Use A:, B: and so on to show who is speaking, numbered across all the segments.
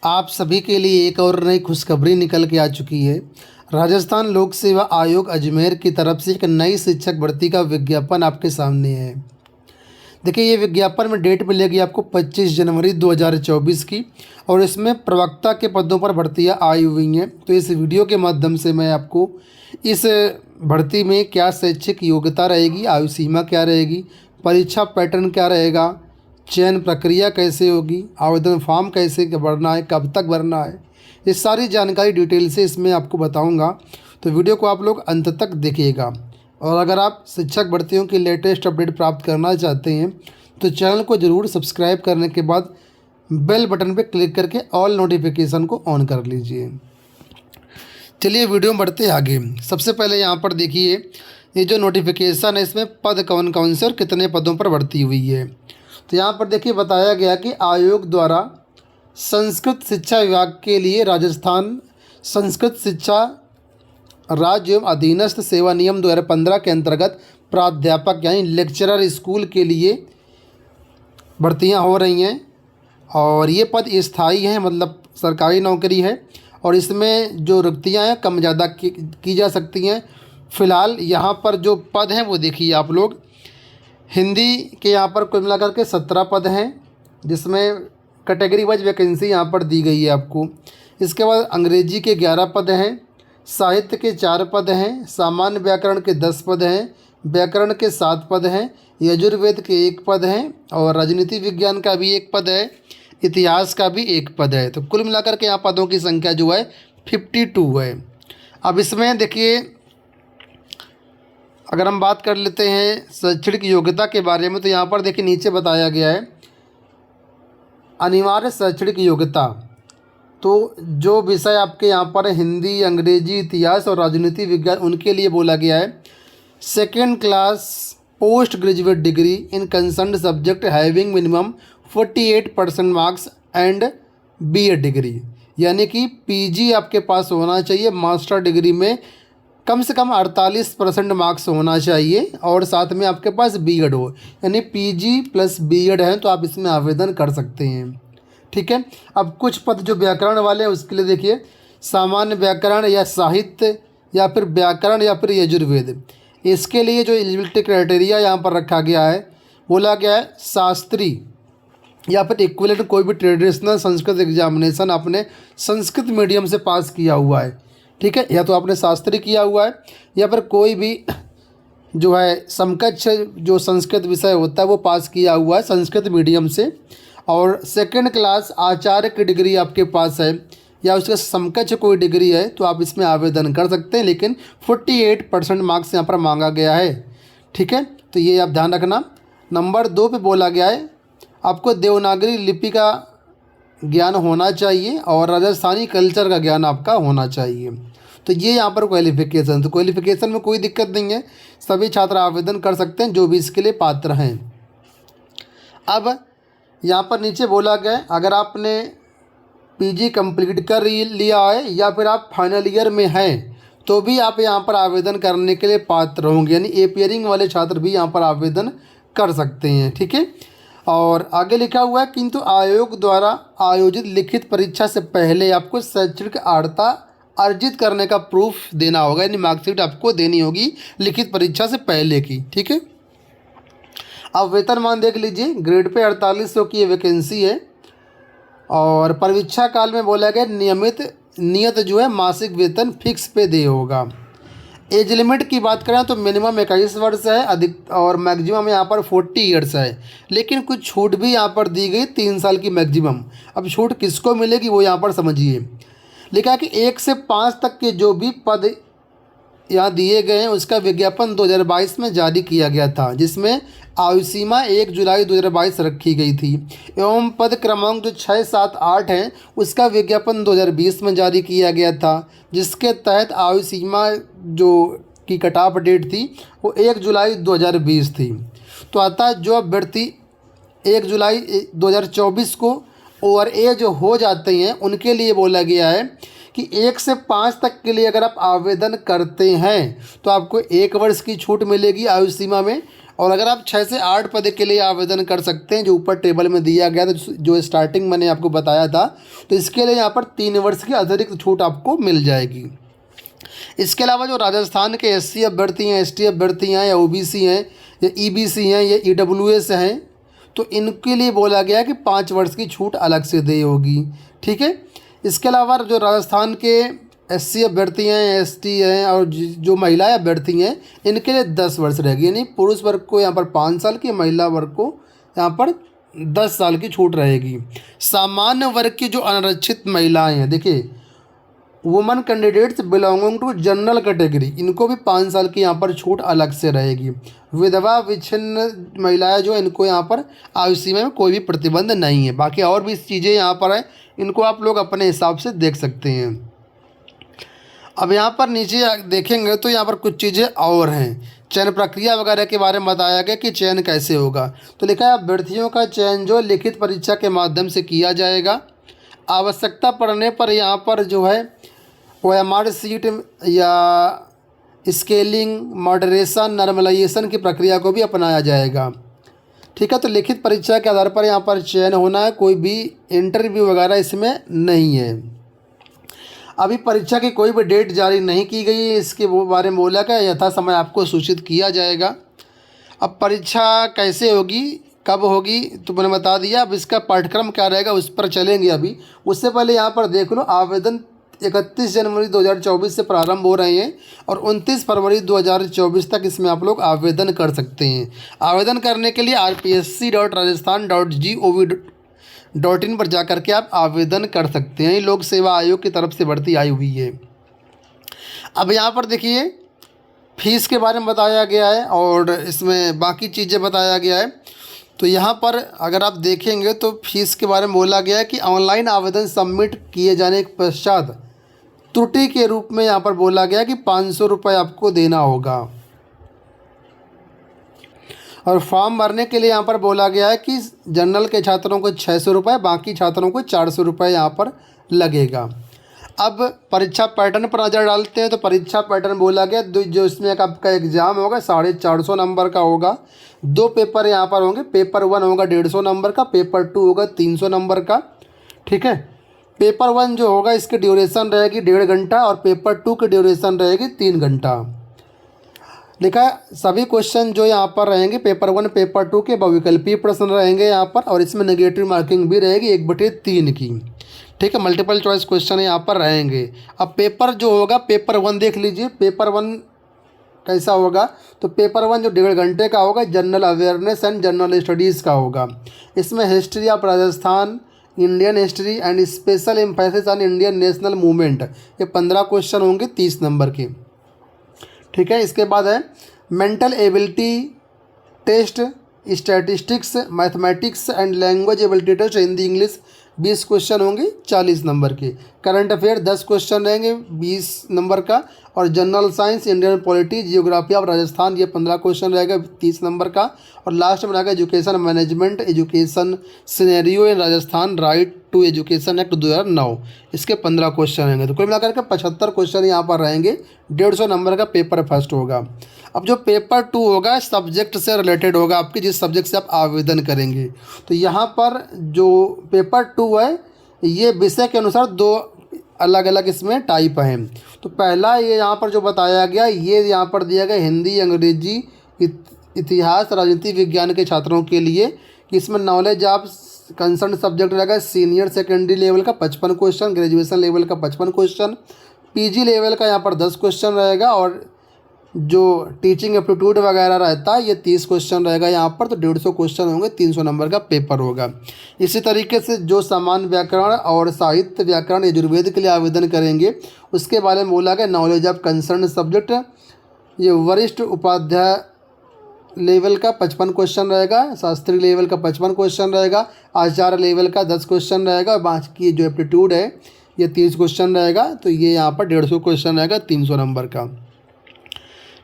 A: आप सभी के लिए एक और नई खुशखबरी निकल के आ चुकी है। राजस्थान लोक सेवा आयोग अजमेर की तरफ से एक नई शिक्षक भर्ती का विज्ञापन आपके सामने है। देखिए, ये विज्ञापन में डेट मिलेगी आपको 25 जनवरी 2024 की, और इसमें प्रवक्ता के पदों पर भर्तियां आई हुई हैं। तो इस वीडियो के माध्यम से मैं आपको इस भर्ती में क्या शैक्षिक योग्यता रहेगी, आयु सीमा क्या रहेगी, परीक्षा पैटर्न क्या रहेगा, चयन प्रक्रिया कैसे होगी, आवेदन फॉर्म कैसे भरना है, कब तक भरना है, ये सारी जानकारी डिटेल से इसमें आपको बताऊंगा। तो वीडियो को आप लोग अंत तक देखिएगा। और अगर आप शिक्षक भर्तियों की लेटेस्ट अपडेट प्राप्त करना चाहते हैं तो चैनल को ज़रूर सब्सक्राइब करने के बाद बेल बटन पर क्लिक करके ऑल नोटिफिकेशन को ऑन कर लीजिए। चलिए वीडियो में बढ़ते आगे। सबसे पहले यहाँ पर देखिए, ये जो नोटिफिकेशन है इसमें पद कौन कौन से और कितने पदों पर भर्ती हुई है। तो यहाँ पर देखिए बताया गया कि आयोग द्वारा संस्कृत शिक्षा विभाग के लिए राजस्थान संस्कृत शिक्षा राज्य एवं अधीनस्थ सेवा नियम 2015 के अंतर्गत प्राध्यापक यानी लेक्चरर स्कूल के लिए भर्तियां हो रही हैं। और ये पद स्थायी हैं, मतलब सरकारी नौकरी है, और इसमें जो रिक्तियां हैं कम ज़्यादा की जा सकती हैं। फ़िलहाल यहाँ पर जो पद हैं वो देखिए आप लोग, हिंदी के यहाँ पर कुल मिलाकर के 17 पद हैं, जिसमें कैटेगरी वाइज वैकेंसी यहाँ पर दी गई है आपको। इसके बाद अंग्रेजी के 11 पद हैं, साहित्य के 4 पद हैं, सामान्य व्याकरण के 10 पद हैं, व्याकरण के 7 पद हैं, यजुर्वेद के 1 पद हैं, और राजनीति विज्ञान का भी 1 पद है, इतिहास का भी 1 पद है। तो कुल मिलाकर के यहाँ पदों की संख्या जो है 52 है। अब इसमें देखिए, अगर हम बात कर लेते हैं शैक्षणिक योग्यता के बारे में, तो यहाँ पर देखिए नीचे बताया गया है अनिवार्य शैक्षणिक योग्यता। तो जो विषय आपके यहाँ पर हिंदी, अंग्रेजी, इतिहास और राजनीति विज्ञान, उनके लिए बोला गया है second class post graduate degree in concern subject having minimum 48% marks and BEd degree, यानी कि पीजी आपके पास होना चाहिए, मास्टर डिग्री में कम से कम 48% मार्क्स होना चाहिए, और साथ में आपके पास बीएड हो, यानी पीजी प्लस बीएड है तो आप इसमें आवेदन कर सकते हैं। ठीक है। अब कुछ पद जो व्याकरण वाले हैं उसके लिए देखिए, सामान्य व्याकरण या साहित्य या फिर व्याकरण या फिर यजुर्वेद, इसके लिए जो एलिजिबिलिटी क्राइटेरिया यहाँ पर रखा गया है, बोला गया है शास्त्री या फिर इक्विवेलेंट कोई भी ट्रेडिशनल संस्कृत एग्जामिनेशन आपने संस्कृत मीडियम से पास किया हुआ है। ठीक है, या तो आपने शास्त्री किया हुआ है या फिर कोई भी जो है समकक्ष जो संस्कृत विषय होता है वो पास किया हुआ है संस्कृत मीडियम से, और सेकंड क्लास आचार्य की डिग्री आपके पास है या उसका समकक्ष कोई डिग्री है तो आप इसमें आवेदन कर सकते हैं, लेकिन 48% मार्क्स यहाँ पर मांगा गया है। ठीक है, तो ये आप ध्यान रखना। नंबर 2 पे बोला गया है आपको देवनागरी लिपि का ज्ञान होना चाहिए और राजस्थानी कल्चर का ज्ञान आपका होना चाहिए। तो ये यहाँ पर क्वालिफ़िकेशन, तो क्वालिफ़िकेशन में कोई दिक्कत नहीं है, सभी छात्र आवेदन कर सकते हैं जो भी इसके लिए पात्र हैं। अब यहाँ पर नीचे बोला गया अगर आपने पीजी कंप्लीट कर लिया है या फिर आप फाइनल ईयर में हैं तो भी आप यहाँ पर आवेदन करने के लिए पात्र होंगे, यानी एपियरिंग वाले छात्र भी यहाँ पर आवेदन कर सकते हैं। ठीक है, और आगे लिखा हुआ है किंतु आयोग द्वारा आयोजित लिखित परीक्षा से पहले आपको शैक्षणिक अर्हता अर्जित करने का प्रूफ देना होगा, यानी मार्कशीट आपको देनी होगी लिखित परीक्षा से पहले की। ठीक है, अब वेतनमान देख लीजिए, ग्रेड पे 4800 की ये वैकेंसी है, और परीक्षा काल में बोला गया नियत जो है मासिक वेतन फिक्स पे दे होगा। एज लिमिट की बात करें तो मिनिमम 21 वर्ष है, अधिक और मैक्सिमम यहाँ पर 40 ईयर्स है, लेकिन कुछ छूट भी यहाँ पर दी गई 3 साल की मैक्सिमम। अब छूट किसको मिलेगी वो यहाँ पर समझिए। लिखा कि 1 से 5 तक के जो भी पद यहाँ दिए गए हैं उसका विज्ञापन 2022 में जारी किया गया था, जिसमें आयु सीमा 1 जुलाई 2022 रखी गई थी, एवं पद क्रमांक जो 6, 7, 8 हैं उसका विज्ञापन 2020 में जारी किया गया था, जिसके तहत आयु सीमा जो की कट ऑफ डेट थी वो 1 जुलाई 2020 थी। तो अतः जो अभ्यर्थी 1 जुलाई 2024 को ओवर एज हो जाते हैं उनके लिए बोला गया है कि 1 से 5 तक के लिए अगर आप आवेदन करते हैं तो आपको 1 वर्ष की छूट मिलेगी आयु सीमा में, और अगर आप 6 से 8 पद के लिए आवेदन कर सकते हैं, जो ऊपर टेबल में दिया गया था, जो स्टार्टिंग मैंने आपको बताया था, तो इसके लिए यहाँ पर 3 वर्ष की अतिरिक्त छूट आपको मिल जाएगी। इसके अलावा जो राजस्थान के SC अभ्यर्थी हैं, ST अभ्यर्थी हैं, या OBC हैं, या EBC हैं, या EWS हैं, तो इनके लिए बोला गया है कि 5 वर्ष की छूट अलग से दी होगी। ठीक है। इसके अलावा जो राजस्थान के SC अभ्यर्थी हैं, ST हैं, और जो महिलाएं अभ्यर्थी हैं, इनके लिए 10 वर्ष रहेगी। यानी पुरुष वर्ग को यहाँ पर 5 साल की, महिला वर्ग को यहाँ पर 10 साल की छूट रहेगी। सामान्य वर्ग की जो अनारक्षित महिलाएं हैं, देखिए woman candidates belonging to general category, इनको भी 5 साल की यहाँ पर छूट अलग से रहेगी। विधवा विच्छिन्न महिलाएं जो, इनको यहाँ पर आयु सीमा में कोई भी प्रतिबंध नहीं है। बाकी और भी चीज़ें यहाँ पर हैं, इनको आप लोग अपने हिसाब से देख सकते हैं। अब यहाँ पर नीचे देखेंगे तो यहाँ पर कुछ चीज़ें और हैं। चयन प्रक्रिया वगैरह के बारे में बताया गया कि चयन कैसे होगा। तो लिखा है अभ्यर्थियों का चयन जो लिखित परीक्षा के माध्यम से किया जाएगा। आवश्यकता पड़ने पर यहाँ पर जो है OMR सीट या स्केलिंग, मॉडरेशन, नॉर्मलाइजेशन की प्रक्रिया को भी अपनाया जाएगा। ठीक है। तो लिखित परीक्षा के आधार पर यहाँ पर चयन होना है, कोई भी इंटरव्यू वगैरह इसमें नहीं है। अभी परीक्षा की कोई भी डेट जारी नहीं की गई है, इसके बारे में बोला गया यथा समय आपको सूचित किया जाएगा। अब परीक्षा कैसे होगी, कब होगी, तो मैंने बता दिया। अब इसका पाठ्यक्रम क्या रहेगा उस पर चलेंगे। अभी उससे पहले यहाँ पर देख लो, आवेदन 31 जनवरी 2024 से प्रारंभ हो रहे हैं और 29 फरवरी 2024 तक इसमें आप लोग आवेदन कर सकते हैं। आवेदन करने के लिए rpsc.rajasthan.gov.in पर जाकर के आप आवेदन कर सकते हैं। लोक सेवा आयोग की तरफ से भर्ती आई हुई है। अब यहाँ पर देखिए फीस के बारे में बताया गया है और इसमें बाकी चीज़ें बताया गया है। तो यहाँ पर अगर आप देखेंगे तो फीस के बारे में बोला गया है कि ऑनलाइन आवेदन सबमिट किए जाने के पश्चात त्रुटि के रूप में यहाँ पर बोला गया कि 500 रुपये आपको देना होगा। और फॉर्म भरने के लिए यहाँ पर बोला गया है कि जनरल के छात्रों को 600 रुपये, बाकी छात्रों को 400 रुपये यहाँ पर लगेगा। अब परीक्षा पैटर्न पर नज़र डालते हैं। तो परीक्षा पैटर्न बोला गया जो इसमें एक आपका एग्ज़ाम होगा 450 नंबर का होगा। 2 पेपर यहाँ पर होंगे। पेपर 1 होगा 150 नंबर का, पेपर 2 होगा 300 नंबर का। ठीक है। पेपर 1 जो होगा इसकी ड्यूरेशन रहेगी 1.5 घंटा और पेपर 2 की ड्यूरेशन रहेगी 3 घंटा। लिखा है सभी क्वेश्चन जो यहाँ पर रहेंगे पेपर 1 पेपर 2 के बहुविकल्पीय प्रश्न रहेंगे यहाँ पर, और इसमें नेगेटिव मार्किंग भी रहेगी 1/3 की। ठीक है। मल्टीपल चॉइस क्वेश्चन यहाँ पर रहेंगे। अब पेपर जो होगा पेपर 1 देख लीजिए। पेपर 1 कैसा होगा, तो पेपर 1 जो 1.5 घंटे का होगा general awareness and general studies का होगा। इसमें history of Rajasthan, Indian history and special emphasis on Indian national movement, ये 15 क्वेश्चन होंगे 30 नंबर के। ठीक है। इसके बाद है mental ability test, statistics, mathematics and language ability test, Hindi English 20 question होंगे 40 नंबर के। करंट अफेयर 10 क्वेश्चन रहेंगे 20 नंबर का, और general science, Indian polity, geography of Rajasthan ये 15 क्वेश्चन रहेगा 30 नंबर का। और लास्ट में रहेगा education management, education scenario in Rajasthan, right to education act 2009, इसके 15 क्वेश्चन रहेंगे। तो कुल मिलाकर के 75 क्वेश्चन यहाँ पर रहेंगे। 150 नंबर का पेपर फर्स्ट होगा। अब जो पेपर 2 होगा सब्जेक्ट से रिलेटेड होगा, आपके जिस सब्जेक्ट से आप आवेदन करेंगे। तो यहाँ पर जो पेपर 2 है ये विषय के अनुसार 2 अलग अलग इसमें टाइप हैं। तो पहला ये यहाँ पर जो बताया गया, ये यहाँ पर दिया गया हिंदी, अंग्रेजी, इतिहास, राजनीति विज्ञान के छात्रों के लिए, कि इसमें नॉलेज ऑफ कंसर्न सब्जेक्ट रहेगा सीनियर सेकेंडरी लेवल का 55 क्वेश्चन, ग्रेजुएशन लेवल का 55 क्वेश्चन, PG लेवल का यहाँ पर 10 क्वेश्चन रहेगा, और जो टीचिंग एप्टीट्यूड वगैरह रहता है ये 30 क्वेश्चन रहेगा यहाँ पर। तो 150 क्वेश्चन होंगे, 300 नंबर का पेपर होगा। इसी तरीके से जो सामान्य व्याकरण और साहित्य व्याकरण यजुर्वेद के लिए आवेदन करेंगे उसके बारे में बोला गया नॉलेज ऑफ कंसर्न सब्जेक्ट, ये वरिष्ठ उपाध्याय लेवल का 55 क्वेश्चन रहेगा, शास्त्री लेवल का 55 क्वेश्चन रहेगा, आचार्य लेवल का 10 क्वेश्चन रहेगा, बाकी जो एप्टीट्यूड है ये 30 क्वेश्चन रहेगा। तो ये यहाँ पर 150 क्वेश्चन रहेगा 300 नंबर का।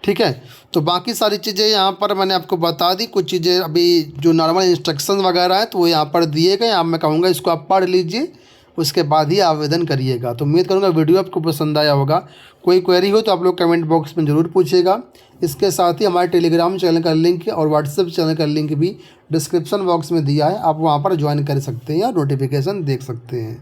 A: ठीक है। तो बाकी सारी चीज़ें यहाँ पर मैंने आपको बता दी। कुछ चीज़ें अभी जो नॉर्मल इंस्ट्रक्शन वगैरह हैं तो वो यहाँ पर दिए गए। अब मैं कहूँगा इसको आप पढ़ लीजिए, उसके बाद ही आवेदन करिएगा। तो उम्मीद करूँगा वीडियो आपको पसंद आया होगा। कोई क्वेरी हो तो आप लोग कमेंट बॉक्स में ज़रूर पूछिएगा। इसके साथ ही हमारे टेलीग्राम चैनल का लिंक और व्हाट्सएप चैनल का लिंक भी डिस्क्रिप्शन बॉक्स में दिया है, आप वहाँ पर ज्वाइन कर सकते हैं या नोटिफिकेशन देख सकते हैं।